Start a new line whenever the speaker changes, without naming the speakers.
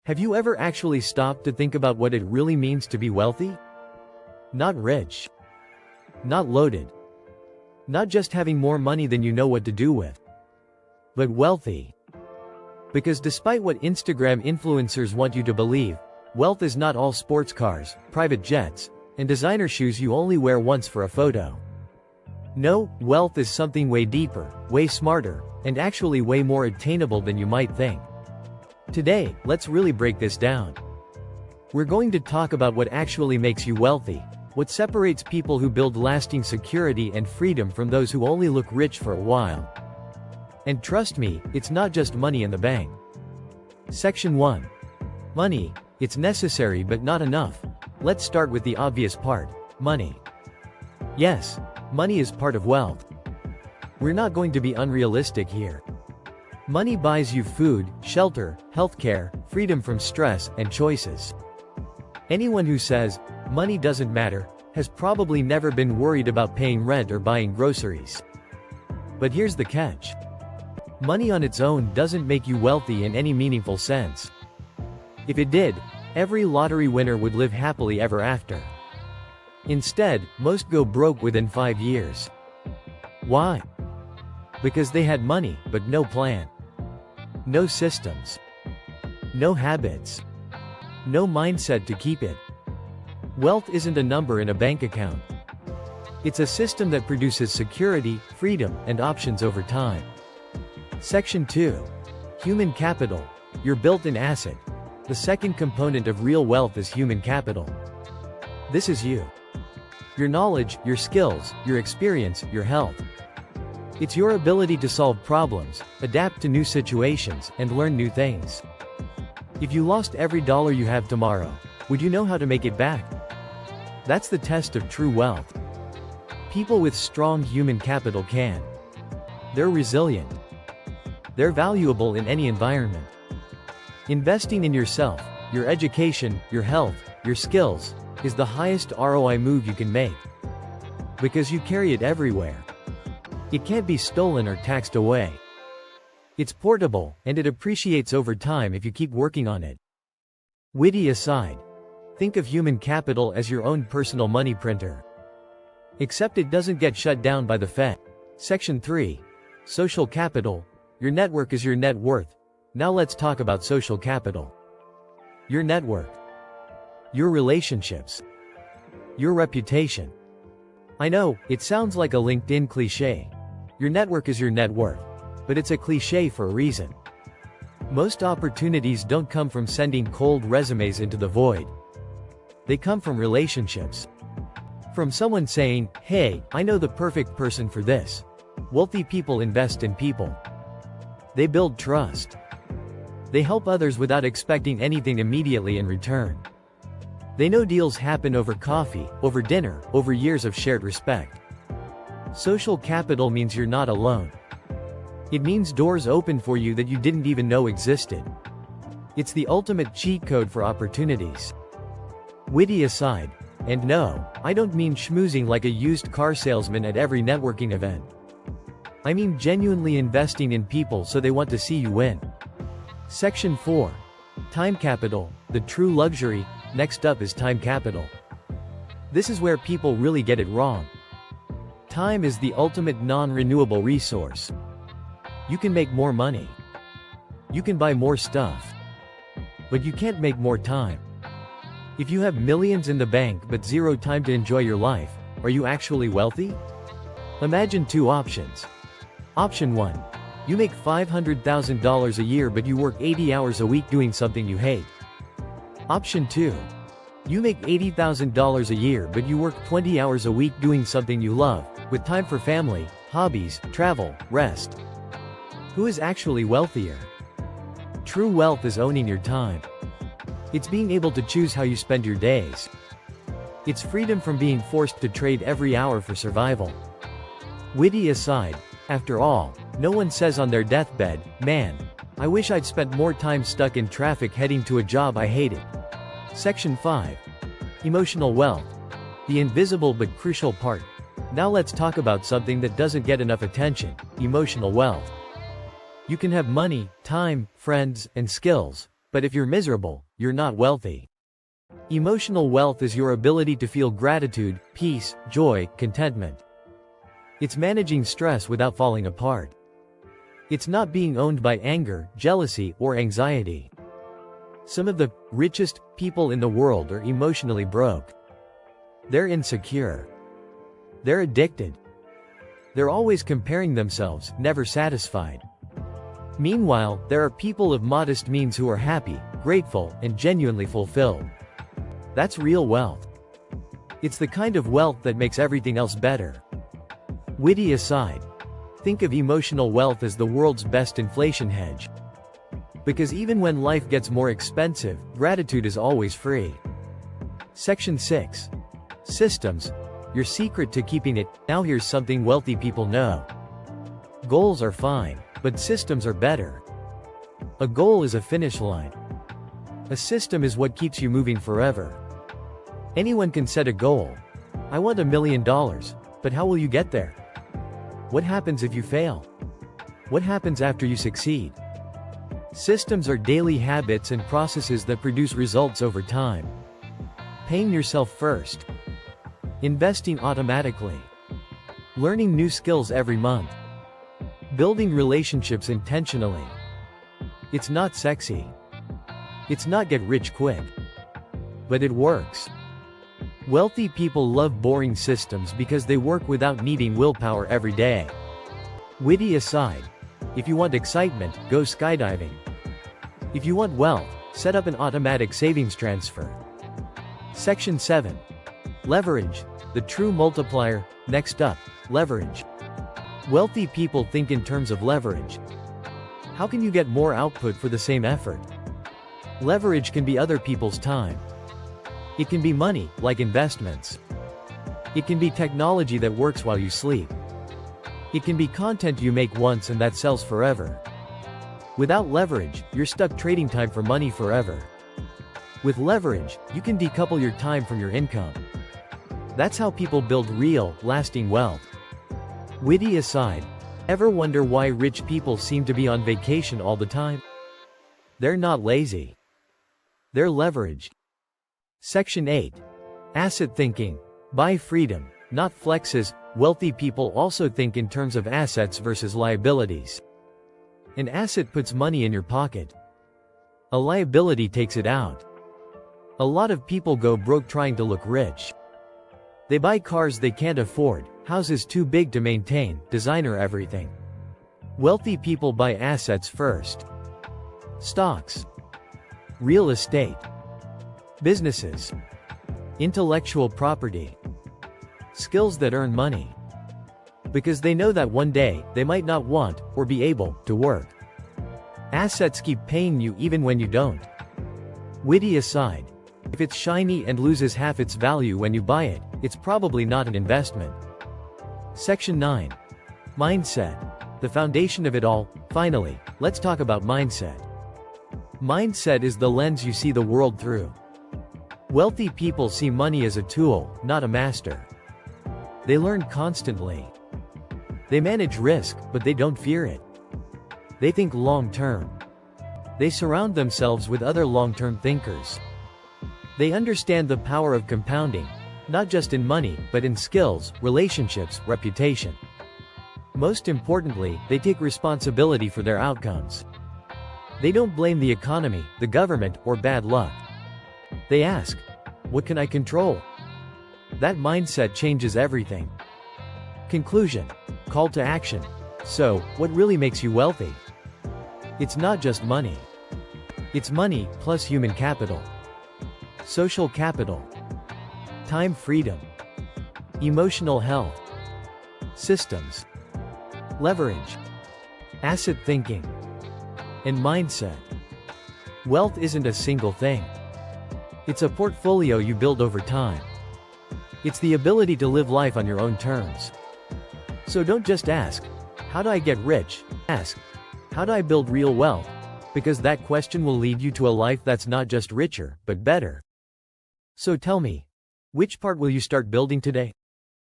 Have you ever actually stopped to think about what it really means to be wealthy? Not rich. Not loaded. Not just having more money than you know what to do with. But wealthy. Because despite what Instagram influencers want you to believe, wealth is not all sports cars, private jets, and designer shoes you only wear once for a photo. No, wealth is something way deeper, way smarter, and actually way more attainable than you might think. Today, let's really break this down. We're going to talk about what actually makes you wealthy, what separates people who build lasting security and freedom from those who only look rich for a while. And trust me, it's not just money in the bank. Section 1. Money, it's necessary but not enough. Let's start with the obvious part, money. Yes, money is part of wealth. We're not going to be unrealistic here. Money buys you food, shelter, healthcare, freedom from stress, and choices. Anyone who says, money doesn't matter, has probably never been worried about paying rent or buying groceries. But here's the catch. Money on its own doesn't make you wealthy in any meaningful sense. If it did, every lottery winner would live happily ever after. Instead, most go broke within 5 years. Why? Because they had money, but no plan. No systems. No habits. No mindset to keep it. Wealth isn't a number in a bank account. It's a system that produces security, freedom, and options over time. Section 2. Human capital, your built-in asset. The second component of real wealth is human capital. This is you. Your knowledge, your skills, your experience, your health. It's your ability to solve problems, adapt to new situations, and learn new things. If you lost every dollar you have tomorrow, would you know how to make it back? That's the test of true wealth. People with strong human capital can. They're resilient. They're valuable in any environment. Investing in yourself, your education, your health, your skills, is the highest ROI move you can make. Because you carry it everywhere. It can't be stolen or taxed away. It's portable, and it appreciates over time if you keep working on it. Witty aside, think of human capital as your own personal money printer. Except it doesn't get shut down by the Fed. Section 3. Social capital. Your network is your net worth. Now let's talk about social capital. Your network. Your relationships. Your reputation. I know, it sounds like a LinkedIn cliché. Your network is your net worth. But it's a cliché for a reason. Most opportunities don't come from sending cold resumes into the void. They come from relationships. From someone saying, hey, I know the perfect person for this. Wealthy people invest in people. They build trust. They help others without expecting anything immediately in return. They know deals happen over coffee, over dinner, over years of shared respect. Social capital means you're not alone. It means doors open for you that you didn't even know existed. It's the ultimate cheat code for opportunities. Witty aside, and no, I don't mean schmoozing like a used car salesman at every networking event. I mean genuinely investing in people so they want to see you win. Section 4. Time capital, the true luxury. Next up is time capital. This is where people really get it wrong. Time is the ultimate non-renewable resource. You can make more money. You can buy more stuff. But you can't make more time. If you have millions in the bank but zero time to enjoy your life, are you actually wealthy? Imagine two options. Option 1. You make $500,000 a year but you work 80 hours a week doing something you hate. Option 2. You make $80,000 a year but you work 20 hours a week doing something you love, with time for family, hobbies, travel, rest. Who is actually wealthier? True wealth is owning your time. It's being able to choose how you spend your days. It's freedom from being forced to trade every hour for survival. Witty aside, after all, no one says on their deathbed, man, I wish I'd spent more time stuck in traffic heading to a job I hated. Section 5. Emotional wealth. The invisible but crucial part. Now let's talk about something that doesn't get enough attention, emotional wealth. You can have money, time, friends, and skills, But if you're miserable, you're not wealthy. Emotional wealth is your ability to feel gratitude, peace, joy, contentment. It's managing stress without falling apart. It's not being owned by anger, jealousy, or anxiety. Some of the richest people in the world are emotionally broke. They're insecure. They're addicted. They're always comparing themselves, never satisfied. Meanwhile, there are people of modest means who are happy, grateful, and genuinely fulfilled. That's real wealth. It's the kind of wealth that makes everything else better. Witty aside, think of emotional wealth as the world's best inflation hedge. Because even when life gets more expensive, gratitude is always free. Section 6. Systems. Your secret to keeping it. Now here's something wealthy people know. Goals are fine, but systems are better. A goal is a finish line. A system is what keeps you moving forever. Anyone can set a goal. I want $1 million, but how will you get there? What happens if you fail? What happens after you succeed? Systems are daily habits and processes that produce results over time. Paying yourself first. Investing automatically. Learning new skills every month. Building relationships intentionally. It's not sexy. It's not get rich quick. But it works. Wealthy people love boring systems because they work without needing willpower every day. Witty aside, if you want excitement, go skydiving. If you want wealth, set up an automatic savings transfer. Section 7. Leverage, the true multiplier. Next up, leverage. Wealthy people think in terms of leverage. How can you get more output for the same effort? Leverage can be other people's time. It can be money, like investments. It can be technology that works while you sleep. It can be content you make once and that sells forever. Without leverage, you're stuck trading time for money forever. With leverage, you can decouple your time from your income. That's how people build real, lasting wealth. Witty aside, ever wonder why rich people seem to be on vacation all the time? They're not lazy. They're leveraged. Section 8. Asset thinking. Buy freedom, not flexes. Wealthy people also think in terms of assets versus liabilities. An asset puts money in your pocket. A liability takes it out. A lot of people go broke trying to look rich. They buy cars they can't afford, houses too big to maintain, designer everything. Wealthy people buy assets first. Stocks. Real estate. Businesses. Intellectual property. Skills that earn money. Because they know that one day, they might not want, or be able, to work. Assets keep paying you even when you don't. Witty aside, if it's shiny and loses half its value when you buy it, it's probably not an investment. Section 9. Mindset. The foundation of it all. Finally, let's talk about mindset. Mindset is the lens you see the world through. Wealthy people see money as a tool, not a master. They learn constantly. They manage risk, but they don't fear it. They think long-term. They surround themselves with other long-term thinkers. They understand the power of compounding, not just in money, but in skills, relationships, reputation. Most importantly, they take responsibility for their outcomes. They don't blame the economy, the government, or bad luck. They ask, what can I control? That mindset changes everything. Conclusion. Call to action. So, what really makes you wealthy? It's not just money. It's money, plus human capital. Social capital. Time freedom. Emotional health. Systems. Leverage. Asset thinking. And mindset. Wealth isn't a single thing. It's a portfolio you build over time. It's the ability to live life on your own terms. So don't just ask, how do I get rich? Ask, how do I build real wealth? Because that question will lead you to a life that's not just richer, but better. So tell me, which part will you start building today?